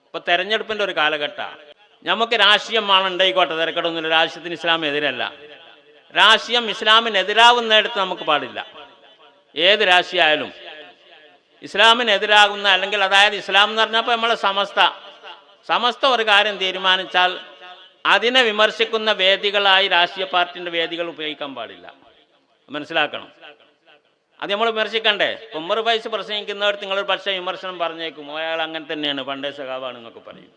ഇപ്പോൾ തെരഞ്ഞെടുപ്പിൻ്റെ ഒരു കാലഘട്ടമാണ്. നമുക്ക് രാഷ്ട്രീയമാണ് ഉണ്ടായിക്കോട്ടെ, തിരക്കടൊന്നുമില്ല. രാഷ്ട്രീയത്തിന് ഇസ്ലാം എതിരല്ല. രാഷ്ട്രീയം ഇസ്ലാമിനെതിരാവുന്നിടത്ത് നമുക്ക് പാടില്ല. ഏത് രാഷ്ട്രീയമായാലും ഇസ്ലാമിനെതിരാകുന്ന, അല്ലെങ്കിൽ അതായത് ഇസ്ലാം എന്ന് പറഞ്ഞപ്പോൾ നമ്മളെ സമസ്ത ഒരു കാര്യം തീരുമാനിച്ചാൽ അതിനെ വിമർശിക്കുന്ന വേദികളായി രാഷ്ട്രീയ പാർട്ടിൻ്റെ വേദികൾ ഉപയോഗിക്കാൻ പാടില്ല. മനസ്സിലാക്കണം. അത് നമ്മൾ വിമർശിക്കണ്ടേ? ഉമർ ഫൈസ് പ്രസംഗിക്കുന്നവർ നിങ്ങളൊരു പക്ഷേ വിമർശനം പറഞ്ഞേക്കും, അയാൾ അങ്ങനെ തന്നെയാണ്, പണ്ടേ സഖാവാണെന്നൊക്കെ പറയും.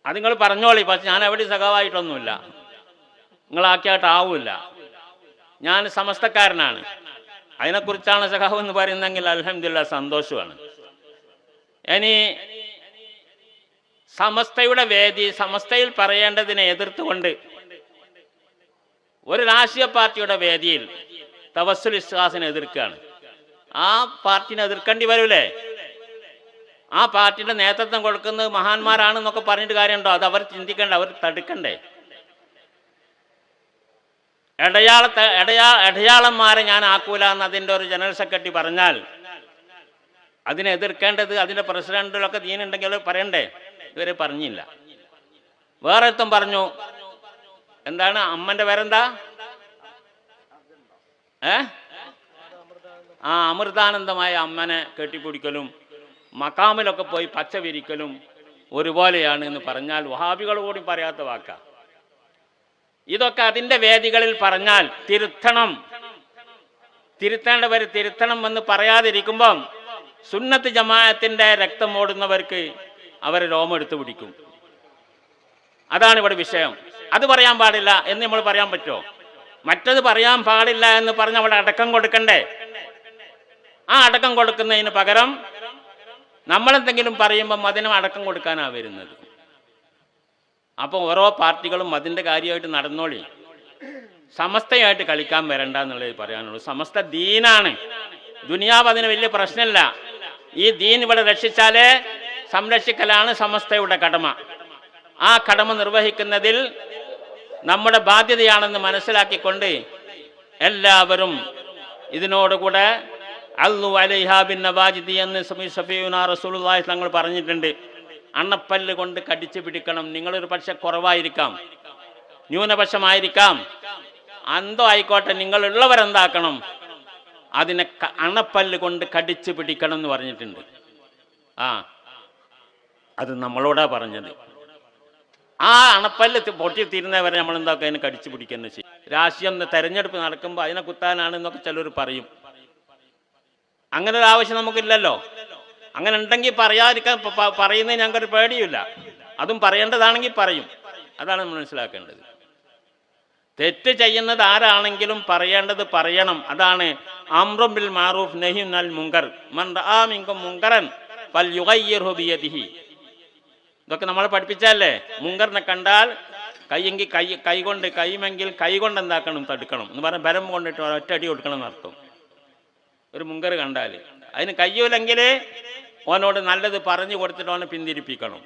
അത് നിങ്ങൾ പറഞ്ഞോളി. പക്ഷെ ഞാൻ എവിടെ സഖാവായിട്ടൊന്നുമില്ല, നിങ്ങളാക്കിയായിട്ടാവില്ല. ഞാൻ സമസ്തക്കാരനാണ്. അതിനെക്കുറിച്ചാണ് സഖാവ് എന്ന് പറയുന്നെങ്കിൽ അൽഹംദുലില്ലാ സന്തോഷമാണ്. ഇനി സമസ്തയുടെ വേദി, സമസ്തയിൽ പറയേണ്ടതിനെ എതിർത്തുകൊണ്ട് ഒരു രാഷ്ട്രീയ പാർട്ടിയുടെ വേദിയിൽ തവസ്സുൽ ഇസ്തിഗാസിനെ എതിർക്കുകയാണ്. ആ പാർട്ടിനെ എതിർക്കേണ്ടി വരൂലേ? ആ പാർട്ടിയുടെ നേതൃത്വം കൊടുക്കുന്നത് മഹാന്മാരാണെന്നൊക്കെ പറഞ്ഞിട്ട് കാര്യമുണ്ടോ? അത് അവർ ചിന്തിക്കണ്ടേ, അവർ തടുക്കണ്ടേ? ഇടയാളന്മാരെ ഞാൻ ആക്കൂല എന്ന് അതിൻ്റെ ഒരു ജനറൽ സെക്രട്ടറി പറഞ്ഞാൽ അതിനെ എതിർക്കേണ്ടത് അതിൻ്റെ പ്രസിഡന്റിലൊക്കെ ദീനുണ്ടെങ്കിൽ അവർ പറയണ്ടേ? ഇതുവരെ പറഞ്ഞില്ല. വേറെ ഒരുത്തൻ പറഞ്ഞു, എന്താണ് അമ്മൻ്റെ പേരെന്താ? അമൃതാനന്ദമായ അമ്മനെ കെട്ടിപ്പിടിക്കലും മക്കാമിലൊക്കെ പോയി പച്ച വിരിക്കലും ഒരുപോലെയാണ് എന്ന് പറഞ്ഞാൽ വഹാബികൾ കൂടി പറയാത്ത വാക്കാ. ഇതൊക്കെ അതിൻ്റെ വേദികളിൽ പറഞ്ഞാൽ തിരുത്തേണ്ടവർ തിരുത്തണം എന്ന് പറയാതിരിക്കുമ്പം സുന്നത്ത് ജമാഅത്തിൻ്റെ രക്തം ഓടുന്നവർക്ക് അവർ രോമം എടുത്തു പിടിക്കും. അതാണ് ഇവിടെ വിഷയം. അത് പറയാൻ പാടില്ല എന്ന് നമ്മൾ പറയാൻ പറ്റുമോ? മറ്റത് പറയാൻ പാടില്ല എന്ന് പറഞ്ഞ് അവിടെ അടക്കം കൊടുക്കണ്ടേ? ആ അടക്കം കൊടുക്കുന്നതിന് പകരം നമ്മളെന്തെങ്കിലും പറയുമ്പം അതിനും അടക്കം കൊടുക്കാനാണ് വരുന്നത്. അപ്പോൾ ഓരോ പാർട്ടികളും അതിൻ്റെ കാര്യമായിട്ട് നടന്നോളി. സമസ്തയായിട്ട് കളിക്കാൻ വരണ്ട എന്നുള്ളത് പറയാനുള്ളൂ. സമസ്ത ദീനാണ്. ദുനിയാവ് അതിന് വലിയ പ്രശ്നമില്ല. ഈ ദീൻ ഇവിടെ രക്ഷിച്ചാലേ സംരക്ഷിക്കലാണ് സമസ്തയുടെ കടമ. ആ കടമ നിർവഹിക്കുന്നതിൽ നമ്മുടെ ബാധ്യതയാണെന്ന് മനസ്സിലാക്കിക്കൊണ്ട് എല്ലാവരും ഇതിനോടുകൂടെ അള്ളു അലൈഹാ ബിൻ നവാജിദി എന്ന് സഫീഉനാ റസൂലുള്ളാഹി തങ്ങൾ പറഞ്ഞിട്ടുണ്ട്. അണപ്പല്ല് കൊണ്ട് കടിച്ചു പിടിക്കണം. നിങ്ങളൊരു പക്ഷെ കുറവായിരിക്കാം, ന്യൂനപക്ഷമായിരിക്കാം, അന്തോ ആയിക്കോട്ടെ, നിങ്ങളുള്ളവരെന്താക്കണം? അതിനെ അണപ്പല്ല് കൊണ്ട് കടിച്ചു പിടിക്കണം എന്ന് പറഞ്ഞിട്ടുണ്ട്. അത് നമ്മളോടാ പറഞ്ഞത്. ആ അണപ്പല്ല് പൊട്ടി തീരുന്നവരെ നമ്മളെന്താക്കുക, അതിനെ കടിച്ചു പിടിക്കുന്നത് ചെയ്യും. രാഷ്ട്രീയം തെരഞ്ഞെടുപ്പ് നടക്കുമ്പോൾ അതിനെ കുത്താനാണെന്നൊക്കെ ചിലർ പറയും. അങ്ങനെ ഒരു ആവശ്യം നമുക്കില്ലല്ലോ. അങ്ങനെ ഉണ്ടെങ്കിൽ പറയാതിരിക്കാൻ പറയുന്നതിന് ഞങ്ങൾക്കൊരു പേടിയില്ല. അതും പറയേണ്ടതാണെങ്കിൽ പറയും. അതാണ് നമ്മൾ മനസ്സിലാക്കേണ്ടത്. തെറ്റ് ചെയ്യുന്നത് ആരാണെങ്കിലും പറയേണ്ടത് പറയണം. അതാണ് അംറും ബിൽ മാറൂഫ് നഹ്യുൻ അനിൽ മുൻകർ മൻ റആ മിൻകും മുൻകറൻ ഫൽയുഗയ്യിർഹു ബിയദിഹി. ഇതൊക്കെ നമ്മൾ പഠിപ്പിച്ചല്ലേ. മുൻകറിനെ കണ്ടാൽ കൈമെങ്കിൽ കൈകൊണ്ട് എന്താക്കണം? തടുക്കണം എന്ന് പറഞ്ഞാൽ ബലം കൊണ്ടിട്ട് ഒറ്റയടി കൊടുക്കണം എന്നർത്ഥം. ഒരു മുൻകർ കണ്ടാൽ അതിന് കഴിയൂലെങ്കിൽ ഓനോട് നല്ലത് പറഞ്ഞു കൊടുത്തിട്ട് ഓനെ പിന്തിരിപ്പിക്കണം.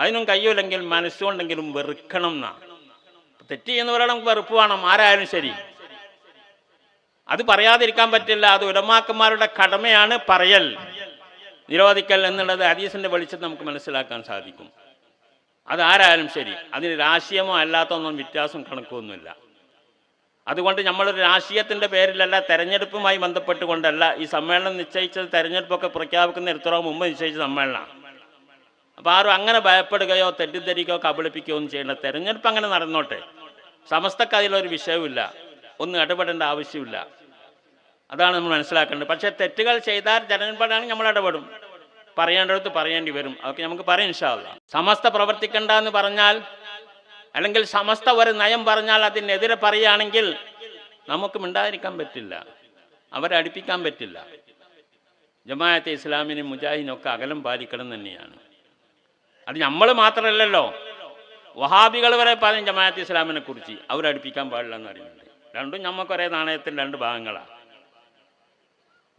അതിനും കഴിയൂലെങ്കിൽ മനസ്സുകൊണ്ടെങ്കിലും വെറുക്കണം എന്നാ. തെറ്റ് ചെയ്യുന്നവരോട് വെറുപ്പ് വേണം, ആരായാലും ശരി. അത് പറയാതിരിക്കാൻ പറ്റില്ല. അത് ഉലമാക്കന്മാരുടെ കടമയാണ് പറയൽ, നിരോധിക്കൽ എന്നുള്ളത് ഹദീസിന്റെ വെളിച്ചത്തിൽ നമുക്ക് മനസ്സിലാക്കാൻ സാധിക്കും. അതാരായാലും ശരി. അതിന് രാഷ്ട്രീയമോ അല്ലാത്തൊന്നും വ്യത്യാസം കണക്കൊന്നുമില്ല. അതുകൊണ്ട് നമ്മളൊരു രാഷ്ട്രീയത്തിൻ്റെ പേരിലല്ല, തെരഞ്ഞെടുപ്പുമായി ബന്ധപ്പെട്ടുകൊണ്ടല്ല ഈ സമ്മേളനം നിശ്ചയിച്ചത്. തെരഞ്ഞെടുപ്പൊക്കെ പ്രഖ്യാപിക്കുന്ന എത്രയോ മുമ്പ് നിശ്ചയിച്ച സമ്മേളനമാണ്. അപ്പോൾ ആരും അങ്ങനെ ഭയപ്പെടുകയോ തെറ്റിദ്ധരിക്കുകയോ കബളിപ്പിക്കുകയോ ഒന്നും ചെയ്യേണ്ട. തെരഞ്ഞെടുപ്പ് അങ്ങനെ നടന്നോട്ടെ. സമസ്തക്ക് അതിലൊരു വിഷയവുമില്ല, ഒന്നും ഇടപെടേണ്ട ആവശ്യമില്ല. അതാണ് നമ്മൾ മനസ്സിലാക്കേണ്ടത്. പക്ഷേ തെറ്റുകൾ ചെയ്താൽ തെരഞ്ഞെടുപ്പാണെങ്കിൽ നമ്മൾ ഇടപെടും, പറയേണ്ടടുത്ത് പറയേണ്ടി വരും. അതൊക്കെ നമുക്ക് പറയാം ഇൻഷാ അല്ലാഹ്. സമസ്ത പ്രവർത്തിക്കണ്ട എന്ന് പറഞ്ഞാൽ, അല്ലെങ്കിൽ സമസ്ത ഒരു നയം പറഞ്ഞാൽ അതിനെതിരെ പറയുകയാണെങ്കിൽ നമുക്ക് മിണ്ടാതിരിക്കാൻ പറ്റില്ല, അവരെ അടുപ്പിക്കാൻ പറ്റില്ല. ജമാഅത്തെ ഇസ്ലാമിനും മുജാഹിദിനൊക്കെ അകലം പാലിക്കണം തന്നെയാണ്. അത് നമ്മൾ മാത്രമല്ലല്ലോ, വഹാബികൾ വരെ പറയും ജമാഅത്തെ ഇസ്ലാമിനെ കുറിച്ച് അവരടുപ്പിക്കാൻ പാടില്ല എന്ന് പറയുന്നുണ്ട്. രണ്ടും നമുക്കൊരേ നാണയത്തിൻ്റെ രണ്ട് ഭാഗങ്ങളാണ്.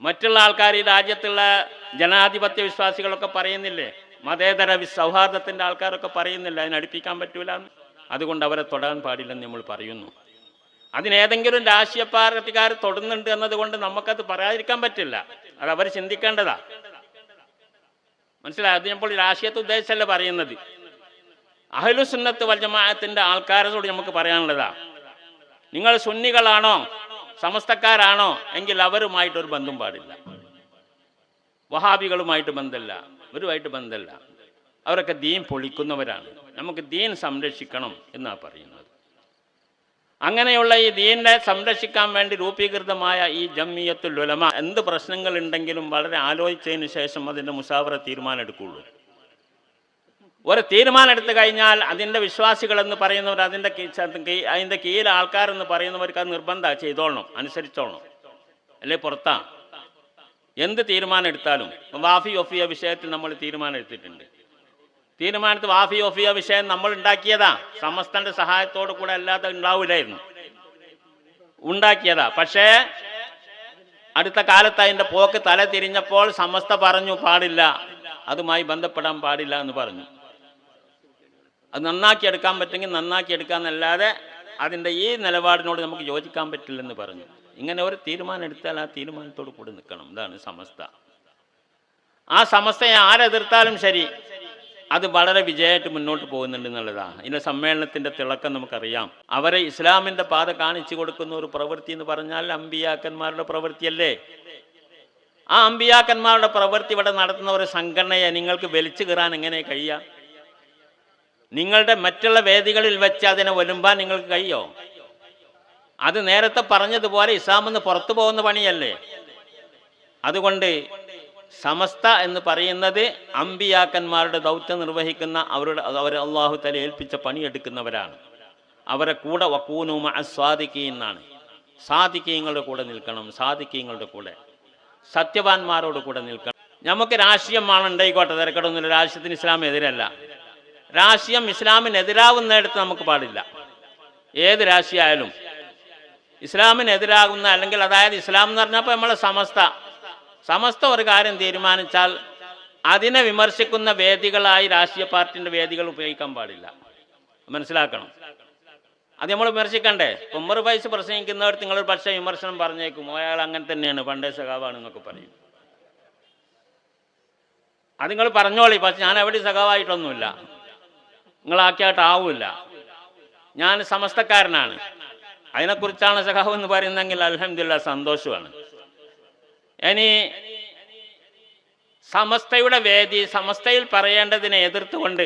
മറ്റുള്ള ആൾക്കാർ, ഈ രാജ്യത്തുള്ള ജനാധിപത്യ വിശ്വാസികളൊക്കെ പറയുന്നില്ലേ, മതേതര സൗഹാർദ്ദത്തിൻ്റെ ആൾക്കാരൊക്കെ പറയുന്നില്ല അതിനടുപ്പിക്കാൻ പറ്റൂല എന്ന്. അതുകൊണ്ട് അവരെ തൊടാൻ പാടില്ലെന്ന് നമ്മൾ പറയുന്നു. അതിനേതെങ്കിലും രാഷ്ട്രീയ പാർട്ടിക്കാർ തൊടുന്നുണ്ട് എന്നതുകൊണ്ട് നമുക്കത് പറയാതിരിക്കാൻ പറ്റില്ല. അത് അവർ ചിന്തിക്കേണ്ടതാ. മനസ്സിലായി? അത് നമ്മൾ രാഷ്ട്രീയത്തെ ഉദ്ദേശിച്ചല്ല പറയുന്നത്. അഹ്ലുസുന്നത്ത് വൽ ജമാഅത്തിന്റെ ആൾക്കാരോട് നമുക്ക് പറയാനുള്ളതാ, നിങ്ങൾ സുന്നികളാണോ സമസ്തക്കാരാണോ എങ്കിൽ അവരുമായിട്ടൊരു ബന്ധം പാടില്ല. വഹാബികളുമായിട്ട് ബന്ധമില്ല, അവരുമായിട്ട് ബന്ധമില്ല. അവരൊക്കെ ദീൻ പൊളിക്കുന്നവരാണ്. നമുക്ക് ദീൻ സംരക്ഷിക്കണം എന്നാണ് പറയുന്നത്. അങ്ങനെയുള്ള ഈ ദീനിനെ സംരക്ഷിക്കാൻ വേണ്ടി രൂപീകൃതമായ ഈ ജംഇയ്യത്തുൽ ഉലമ എന്ത് പ്രശ്നങ്ങൾ ഉണ്ടെങ്കിലും വളരെ ആലോചിച്ചതിന് ശേഷം അതിൻ്റെ മുസാവറ തീരുമാനം എടുക്കുകയുള്ളൂ. ഒരു തീരുമാനം എടുത്തു കഴിഞ്ഞാൽ അതിൻ്റെ വിശ്വാസികളെന്ന് പറയുന്നവർ, അതിൻ്റെ കീഴിൽ ആൾക്കാരെന്ന് പറയുന്നവർക്ക് അത് നിർബന്ധം ചെയ്തോളണം, അനുസരിച്ചോളണം, അല്ലെ പുറത്താണ്. എന്ത് തീരുമാനം എടുത്താലും വാഫി ഒഫിയ വിഷയത്തിൽ നമ്മൾ തീരുമാനം എടുത്തിട്ടുണ്ട്. തീരുമാനത്തിൽ വാഫി ഒഫിയ വിഷയം നമ്മൾ ഉണ്ടാക്കിയതാ, സമസ്തന്റെ സഹായത്തോടു കൂടെ അല്ലാതെ ഉണ്ടാവില്ലായിരുന്നു, ഉണ്ടാക്കിയതാ. പക്ഷേ അടുത്ത കാലത്ത് അതിൻ്റെ പോക്ക് തല തിരിഞ്ഞപ്പോൾ സമസ്ത പറഞ്ഞു പാടില്ല, അതുമായി ബന്ധപ്പെടാൻ പാടില്ല എന്ന് പറഞ്ഞു. അത് നന്നാക്കിയെടുക്കാൻ പറ്റുമെങ്കിൽ നന്നാക്കിയെടുക്കാന്നല്ലാതെ അതിൻ്റെ ഈ നിലപാടിനോട് നമുക്ക് യോജിക്കാൻ പറ്റില്ലെന്ന് പറഞ്ഞു. ഇങ്ങനെ ഒരു തീരുമാനം എടുത്താൽ ആ തീരുമാനത്തോട് കൂടി നിൽക്കണം. ഇതാണ് സമസ്ത. ആ സമസ്തയെ ആരെതിർത്താലും ശരി, അത് വളരെ വിജയമായിട്ട് മുന്നോട്ട് പോകുന്നുണ്ട് എന്നുള്ളതാണ്. ഇതിൻ്റെ സമ്മേളനത്തിൻ്റെ തിളക്കം നമുക്കറിയാം. അവരെ ഇസ്ലാമിൻ്റെ പാത കാണിച്ചു കൊടുക്കുന്ന ഒരു പ്രവൃത്തി എന്ന് പറഞ്ഞാൽ അമ്പിയാക്കന്മാരുടെ പ്രവൃത്തിയല്ലേ. ആ അമ്പിയാക്കന്മാരുടെ പ്രവൃത്തി ഇവിടെ നടത്തുന്ന ഒരു സംഘടനയെ നിങ്ങൾക്ക് വലിച്ചു കീറാൻ എങ്ങനെ കഴിയുക? നിങ്ങളുടെ മറ്റുള്ള വേദികളിൽ വെച്ച് അതിനെ ഒലുമ്പാൻ നിങ്ങൾക്ക് കഴിയോ? അത് നേരത്തെ പറഞ്ഞതുപോലെ ഇസ്ലാമെന്ന് പുറത്തു പോകുന്ന പണിയല്ലേ. അതുകൊണ്ട് സമസ്ത എന്ന് പറയുന്നത് അമ്പിയാക്കന്മാരുടെ ദൗത്യം നിർവഹിക്കുന്ന അവരെ അള്ളാഹു തആല ഏൽപ്പിച്ച പണിയെടുക്കുന്നവരാണ്. അവരെ കൂടെ വക്കൂനു മഅ സ്വാദിഖീൻ എന്നാണ്. സാദിഖീങ്ങളുടെ കൂടെ നിൽക്കണം, സാദിഖീങ്ങളുടെ കൂടെ, സത്യവാന്മാരോട് കൂടെ നിൽക്കണം. നമുക്ക് രാഷ്ട്രീയമാണ് ഉണ്ടായിക്കോട്ടെ, തിരക്കടൊന്നുമില്ല. രാഷ്ട്രീയത്തിന് ഇസ്ലാം എതിരല്ല. രാഷ്ട്രീയം ഇസ്ലാമിനെതിരാവുന്നിടത്ത് നമുക്ക് പാടില്ല. ഏത് രാഷ്ട്രീയമായാലും ഇസ്ലാമിനെതിരാകുന്ന, അല്ലെങ്കിൽ അതായത് ഇസ്ലാം എന്ന് പറഞ്ഞപ്പോൾ നമ്മളെ സമസ്ത ഒരു കാര്യം തീരുമാനിച്ചാൽ അതിനെ വിമർശിക്കുന്ന വേദികളായി രാഷ്ട്രീയ പാർട്ടിൻ്റെ വേദികൾ ഉപയോഗിക്കാൻ പാടില്ല. മനസ്സിലാക്കണം. അത് നമ്മൾ വിമർശിക്കണ്ടേ. ഉമർ ഫൈസ് പ്രസംഗിക്കുന്നവർ നിങ്ങളൊരു പക്ഷേ വിമർശനം പറഞ്ഞേക്കും, അയാൾ അങ്ങനെ തന്നെയാണ്, പണ്ടേ സഖാവാണെന്നൊക്കെ പറയും. അത് നിങ്ങൾ പറഞ്ഞോളി, പക്ഷെ ഞാൻ എവിടെ സഖാവായിട്ടൊന്നുമില്ല, നിങ്ങളാക്കിയായിട്ടാവില്ല. ഞാൻ സമസ്തക്കാരനാണ്, അതിനെക്കുറിച്ചാണ് സഖാവ് എന്ന് പറയുന്നതെങ്കിൽ അൽഹംദുലില്ലാ സന്തോഷമാണ്. ഇനി സമസ്തയുടെ വേദി, സമസ്തയിൽ പറയേണ്ടതിനെ എതിർത്തുകൊണ്ട്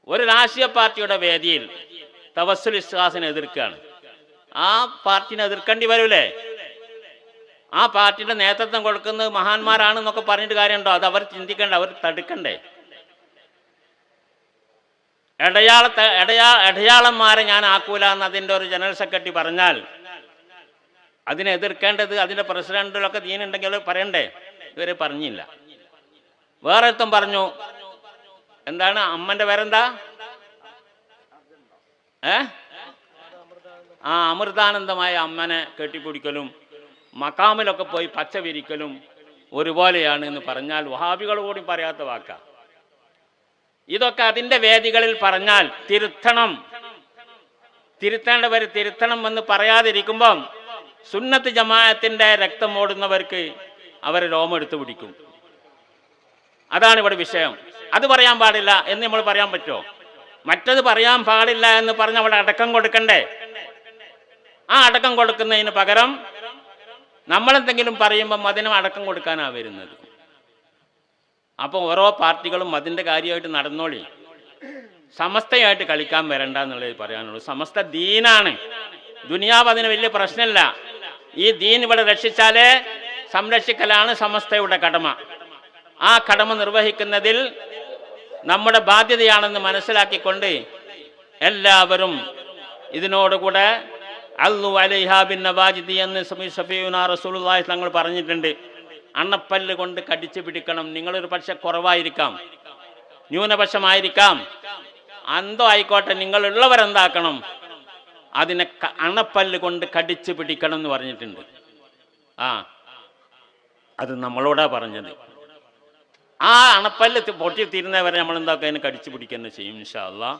ഒരു രാഷ്ട്രീയ പാർട്ടിയുടെ വേദിയിൽ തവസ്സുൽ ഇസ്തിഗാസിനെ എതിർക്കുകയാണ്, ആ പാർട്ടിനെ എതിർക്കേണ്ടി വരൂലേ? ആ പാർട്ടിയുടെ നേതൃത്വം കൊടുക്കുന്നത് മഹാന്മാരാണെന്നൊക്കെ പറഞ്ഞിട്ട് കാര്യമുണ്ടോ? അത് അവർ ചിന്തിക്കണ്ടേ, അവർ തടുക്കണ്ടേ? ഇടയാളന്മാരെ ഞാൻ ആക്കൂല എന്ന് അതിൻ്റെ ഒരു ജനറൽ സെക്രട്ടറി പറഞ്ഞാൽ അതിനെ എതിർക്കേണ്ടത് അതിൻ്റെ പ്രസിഡന്റിലൊക്കെ ദീനുണ്ടെങ്കിൽ പറയണ്ടേ? ഇവരെ പറഞ്ഞില്ല. വേറെ ഒരുത്തൻ പറഞ്ഞു, എന്താണ് അമ്മൻ്റെ പേരെന്താ? അമൃതാനന്ദമായ അമ്മനെ കെട്ടിപ്പിടിക്കലും മക്കാമിലൊക്കെ പോയി പച്ച വിരിക്കലും ഒരുപോലെയാണ് എന്ന് പറഞ്ഞാൽ വഹാബികൾ കൂടി പറയാത്ത വാക്കാ. ഇതൊക്കെ അതിൻ്റെ വേദികളിൽ പറഞ്ഞാൽ തിരുത്തേണ്ടവർ തിരുത്തണം എന്ന് പറയാതിരിക്കുമ്പം സുന്നത്ത് ജമാഅത്തിൻ്റെ രക്തം ഓടുന്നവർക്ക് അവരെ രോമം എടുത്തു പിടിക്കും. അതാണ് ഇവിടെ വിഷയം. അത് പറയാൻ പാടില്ല എന്ന് നമ്മൾ പറയാൻ പറ്റുമോ? മറ്റത് പറയാൻ പാടില്ല എന്ന് പറഞ്ഞ് അവിടെ അടക്കം കൊടുക്കണ്ടേ? ആ അടക്കം കൊടുക്കുന്നതിന് പകരം നമ്മളെന്തെങ്കിലും പറയുമ്പം അതിനും അടക്കം കൊടുക്കാനാണ് വരുന്നത്. അപ്പോൾ ഓരോ പാർട്ടികളും അതിൻ്റെ കാര്യമായിട്ട് നടന്നോളി, സമസ്തയായിട്ട് കളിക്കാൻ വരണ്ട എന്നുള്ളത് പറയാനുള്ളൂ. സമസ്ത ദീനാണ്, ദുനിയാവ് അതിന് വലിയ പ്രശ്നമില്ല. ഈ ദീൻ ഇവിടെ രക്ഷിച്ചാലേ സംരക്ഷിക്കലാണ് സമസ്തയുടെ കടമ. ആ കടമ നിർവഹിക്കുന്നതിൽ നമ്മുടെ ബാധ്യതയാണെന്ന് മനസ്സിലാക്കിക്കൊണ്ട് എല്ലാവരും ഇതിനോടുകൂടെ അല്ലു അലൈഹാ ബിൻ നവാജിദി എന്ന് സഫീഉനാ റസൂലുള്ളാഹി തങ്ങൾ പറഞ്ഞിട്ടുണ്ട്. അണപ്പല്ല് കൊണ്ട് കടിച്ചു പിടിക്കണം. നിങ്ങളൊരു പക്ഷെ കുറവായിരിക്കാം, ന്യൂനപക്ഷമായിരിക്കാം, എന്തോ ആയിക്കോട്ടെ, നിങ്ങളുള്ളവരെന്താക്കണം, അതിനെ അണപ്പല്ല് കൊണ്ട് കടിച്ചു പിടിക്കണം എന്ന് പറഞ്ഞിട്ടുണ്ട്. അത് നമ്മളോടാ പറഞ്ഞത്. ആ അണപ്പല്ല് പൊട്ടി തീരുന്നവരെ നമ്മൾ എന്താക്കുക, അതിനെ കടിച്ചു പിടിക്കുക ചെയ്യും ഇൻഷാ അല്ലാഹ്.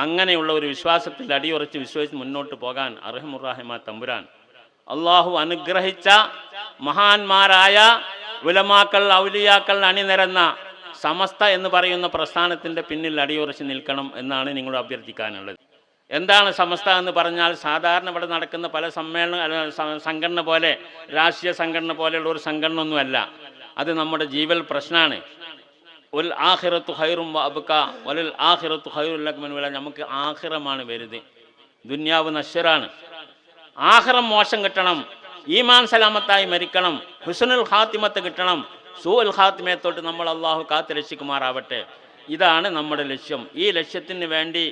അങ്ങനെയുള്ള ഒരു വിശ്വാസത്തിൽ അടിയുറച്ച് വിശ്വസിച്ച് മുന്നോട്ട് പോകാൻ അർഹമുർ റഹീമായ തമ്പുരാൻ അള്ളാഹു അനുഗ്രഹിച്ച മഹാന്മാരായ ഉലമാക്കൾ ഔലിയാക്കൾ അണിനിരന്ന സമസ്ത എന്ന് പറയുന്ന പ്രസ്ഥാനത്തിൻ്റെ പിന്നിൽ അടിയുറച്ച് നിൽക്കണം എന്നാണ് നിങ്ങളോട് അഭ്യർത്ഥിക്കാനുള്ളത്. എന്താണ് സമസ്ത എന്ന് പറഞ്ഞാൽ, സാധാരണ ഇവിടെ നടക്കുന്ന പല സംഘടന പോലെ, രാഷ്ട്രീയ സംഘടന പോലെയുള്ള ഒരു സംഘടന ഒന്നുമല്ല. അത് നമ്മുടെ ജീവൽ പ്രശ്നമാണ്. ഉൽ ആഖിറത്തു ഖൈറും വഅബ്ക വലൽ ആഖിറത്തു ഖൈറുൽ ലക്കും എന്ന് പറഞ്ഞാൽ നമുക്ക് ആഖിറമാണ് വലുത്, ദുന്യാവ് നശ്വരാണ്. ആഖിറം മോശം കിട്ടണം, ഈമാൻ സലാമത്തായി മരിക്കണം, ഹുസ്നുൽ ഖാത്തിമത്ത് കിട്ടണം. സൂഉൽ ഖാത്തിമയെ തൊട്ട് നമ്മൾ അള്ളാഹു കാത്ത് രക്ഷിക്കുമാറാവട്ടെ. ഇതാണ് നമ്മുടെ ലക്ഷ്യം. ഈ ലക്ഷ്യത്തിന് വേണ്ടി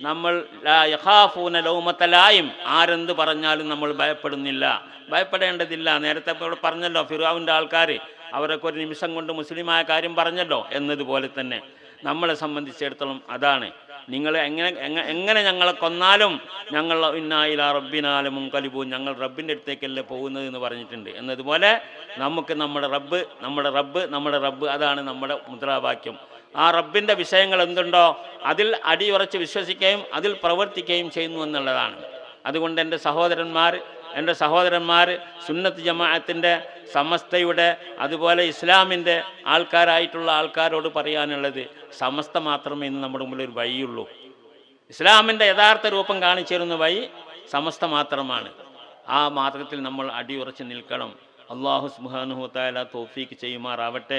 നമ്മൾ ലാ യഖാഫൂന ലൗമത ലായിം, ആരെന്ത് പറഞ്ഞാലും നമ്മൾ ഭയപ്പെടുന്നില്ല, ഭയപ്പെടേണ്ടതില്ല. നേരത്തെ ഇവിടെ പറഞ്ഞല്ലോ, ഫിർഔന്റെ ആൾക്കാർ അവരൊക്കെ ഒരു നിമിഷം കൊണ്ട് മുസ്ലിമായ കാര്യം പറഞ്ഞല്ലോ എന്നതുപോലെ തന്നെ നമ്മളെ സംബന്ധിച്ചിടത്തോളം അതാണ്. നിങ്ങൾ എങ്ങനെ ഞങ്ങളെ കൊന്നാലും ഞങ്ങൾ ഇന്നാ ഇലാ റബ്ബിനാ ലമുൻഖലിബൂൻ, ഞങ്ങൾ റബ്ബിൻ്റെ അടുത്തേക്കല്ലേ പോകുന്നത് എന്ന് പറഞ്ഞിട്ടുണ്ട്. എന്നതുപോലെ നമുക്ക് നമ്മുടെ റബ്ബ് അതാണ് നമ്മുടെ മുദ്രാവാക്യം. ആ റബ്ബിൻ്റെ വിഷയങ്ങൾ എന്തുണ്ടോ അതിൽ അടിയുറച്ച് വിശ്വസിക്കുകയും അതിൽ പ്രവർത്തിക്കുകയും ചെയ്യുന്നു എന്നുള്ളതാണ്. അതുകൊണ്ട് എൻ്റെ സഹോദരന്മാർ സുന്നത്ത് ജമാഅത്തിൻ്റെ, സമസ്തയുടെ, അതുപോലെ ഇസ്ലാമിൻ്റെ ആൾക്കാരായിട്ടുള്ള ആൾക്കാരോട് പറയാനുള്ളത്, സമസ്ത മാത്രമേ ഇന്ന് നമ്മുടെ മുമ്പിൽ ഒരു വഴിയുള്ളൂ. ഇസ്ലാമിൻ്റെ യഥാർത്ഥ രൂപം കാണിച്ചു തരുന്ന വഴി സമസ്ത മാത്രമാണ്. ആ മാർഗത്തിൽ നമ്മൾ അടിയുറച്ച് നിൽക്കണം. അല്ലാഹു സുബ്ഹാനഹു വ തആല തൗഫീഖ് ചെയ്യുമാറാവട്ടെ.